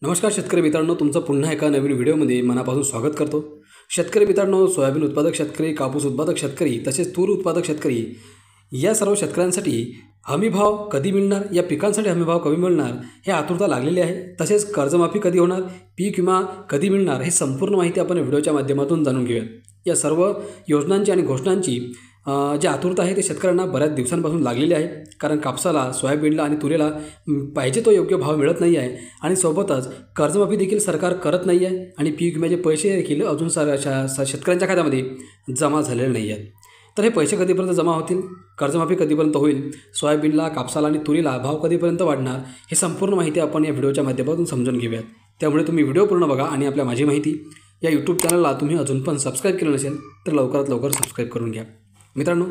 नमस्कार शेतकरी मित्रांनो, तुमचं पुन्हा एका नवीन व्हिडिओमध्ये मनापासून स्वागत करतो। शेतकरी मित्रांनो, सोयाबीन उत्पादक शेतकरी, कापूस उत्पादक शेतकरी तसेच तूर उत्पादक शेतकरी या सर्व शेतकऱ्यांसाठी हमीभाव कधी मिळणार, या पिकांसाठी हमीभाव कधी मिळणार हे आतुरता लागलेली आहे। तसेच कर्जमाफी कधी होणार, पीक विमा कधी मिळणार हे संपूर्ण माहिती आपण व्हिडिओच्या माध्यमातून जाणून घेऊया। या सर्व योजनांची आणि घोषणांची जी आतुरता आहे ते शेतकऱ्यांना बऱ्याच दिवसांपासून लागलेली आहे। कारण कापसाला, सोयाबीनला आणि तुरीला पाहिजे तो योग्य भाव मिळत नाही आहे आणि सोबतच कर्जमाफी देखील सरकार करत नाही आहे आणि पीक विम्याचे पैसे देखील अजून शेतकऱ्यांच्या खात्यामध्ये जमा झालेले नाही आहेत। तर हे पैसे कधीपर्यंत जमा होतील, कर्जमाफी कधीपर्यंत होईल, सोयाबीनला, कापसाला आणि तुरीला भाव कधीपर्यंत वाढणार हे संपूर्ण माहिती आपण या व्हिडिओच्या माध्यमातून समजून घेऊयात। त्यामुळे तुम्ही व्हिडिओ पूर्ण बघा आणि आपल्या माझी माहिती या यूट्यूब चॅनलला तुम्ही अजून पण सबस्क्राईब केलं नसेल तर लवकरात लवकर सबस्क्राईब करून घ्या। मित्रांनो,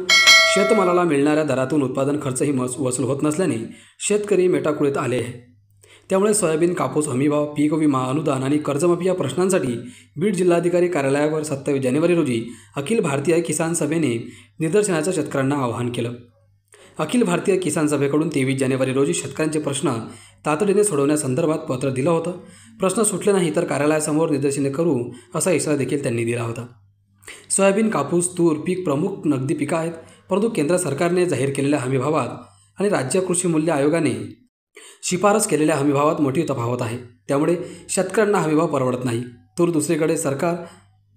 शेतमालाला मिळणाऱ्या दरातून उत्पादन खर्चही वसूल होत नसल्याने शेतकरी मेटाकुळीत आले आहे। त्यामुळे सोयाबीन, कापूस हमीभाव, पीक विमा, अनुदान आणि कर्जमाफी या प्रश्नांसाठी बीड जिल्हाधिकारी कार्यालयावर 27 जानेवारी रोजी अखिल भारतीय किसान सभेने निदर्शनाचं शेतकऱ्यांना आवाहन केलं। अखिल भारतीय किसान सभेकडून 23 जानेवारी रोजी शेतकऱ्यांचे प्रश्न तातडीने सोडवण्यासंदर्भात पत्र दिलं होतं। प्रश्न सुटले नाही तर कार्यालयासमोर निदर्शने करू असा इशारा देखील त्यांनी दिला होता। सोयाबीन, कापूस, तूर पीक प्रमुख नगदी पिकं आहेत, परंतु केंद्र सरकारने जाहीर केलेल्या हमीभावात आणि राज्य कृषी मूल्य आयोगाने शिफारस केलेल्या हमीभावात मोठी तफावत आहे। त्यामुळे शेतकऱ्यांना हमीभाव परवडत नाही। तूर दुसरीकडे सरकार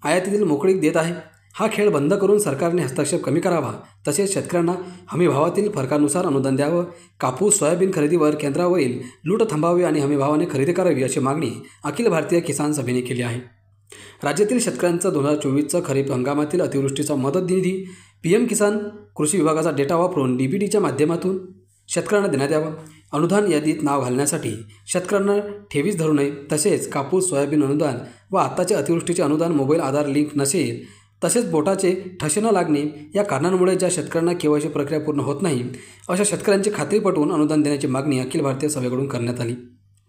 आयातीतील मोकळीक देत आहे। हा खेळ बंद करून सरकारने हस्तक्षेप कमी करावा, तसेच शेतकऱ्यांना हमीभावातील फरकानुसार अनुदान द्यावं। कापूस, सोयाबीन खरेदीवर केंद्रावरील लूट थांबावी आणि हमीभावाने खरेदी करावी अशी मागणी अखिल भारतीय किसान सभेने केली आहे। राज्यातील शेतकऱ्यांचा 2024चा खरीप हंगामातील अतिवृष्टीचा मदत निधी PM किसान कृषी विभागाचा डेटा वापरून DBTच्या माध्यमातून शेतकऱ्यांना देण्यात यावा। अनुदान यादीत नाव घालण्यासाठी शेतकऱ्यांना ठेवीस धरू नये। तसेच कापूस, सोयाबीन अनुदान व आत्ताचे अतिवृष्टीचे अनुदान मोबाईल आधार लिंक नसेल, तसेच बोटाचे ठसे न लागणे या कारणांमुळे ज्या शेतकऱ्यांना KYC प्रक्रिया पूर्ण होत नाही अशा शेतकऱ्यांची खात्री पटवून अनुदान देण्याची मागणी अखिल भारतीय सभेकडून करण्यात आली।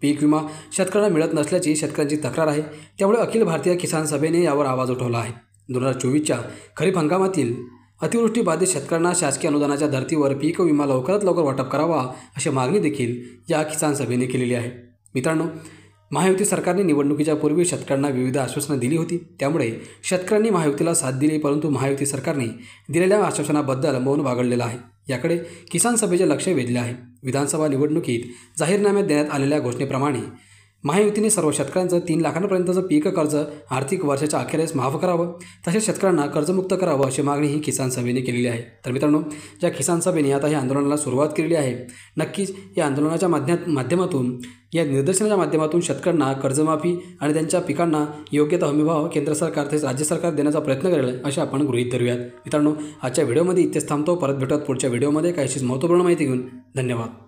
पीक विमा शेतकऱ्यांना मिळत नसल्याची शेतकऱ्यांची तक्रार आहे। त्यामुळे अखिल भारतीय किसान सभेने यावर आवाज उठवला आहे। 2024च्या खरीप हंगामातील अतिवृष्टीबाधित शेतकऱ्यांना शासकीय अनुदानाच्या धर्तीवर पीक विमा लवकरात लवकर वाटप करावा अशी मागणी देखील या किसान सभेने केलेली आहे। मित्रांनो, महायुती सरकारने निवडणुकीच्या पूर्वी शेतकऱ्यांना विविध आश्वासनं दिली होती। त्यामुळे शेतकऱ्यांनी महायुतीला साथ दिली, परंतु महायुती सरकारने दिलेल्या आश्वासनाबद्दल मौन बागडलेलं आहे। याकडे किसान सभेचे लक्ष वेधले आहे। विधानसभा निवडणुकीत जाहीरनाम्यात देण्यात आलेल्या घोषणेप्रमाणे महायुतीने सर्व शेतकऱ्यांचं 3 लाखांपर्यंतचं पीक कर्ज आर्थिक वर्षाच्या अखेरीस माफ करावं, तसेच शेतकऱ्यांना कर्जमुक्त करावं अशी मागणी ही किसान सभेने केलेली आहे। तर मित्रांनो, ज्या किसान सभेने आता या आंदोलनाला सुरुवात केलेली आहे, नक्कीच या आंदोलनाच्या माध्यमातून या निदर्शनाच्या माध्यमातून शेतकऱ्यांना कर्जमाफी आणि त्यांच्या पिकांना योग्य तो हमीभाव केंद्र सरकार तसेच राज्य सरकार देण्याचा प्रयत्न करेल असे आपण गृहीत धरूयात। मित्रांनो, आजच्या व्हिडिओमध्ये इथेच थांबतो। परत भेटूयात पुढच्या व्हिडिओमध्ये काहीशीच महत्त्वपूर्ण माहिती घेऊन। धन्यवाद।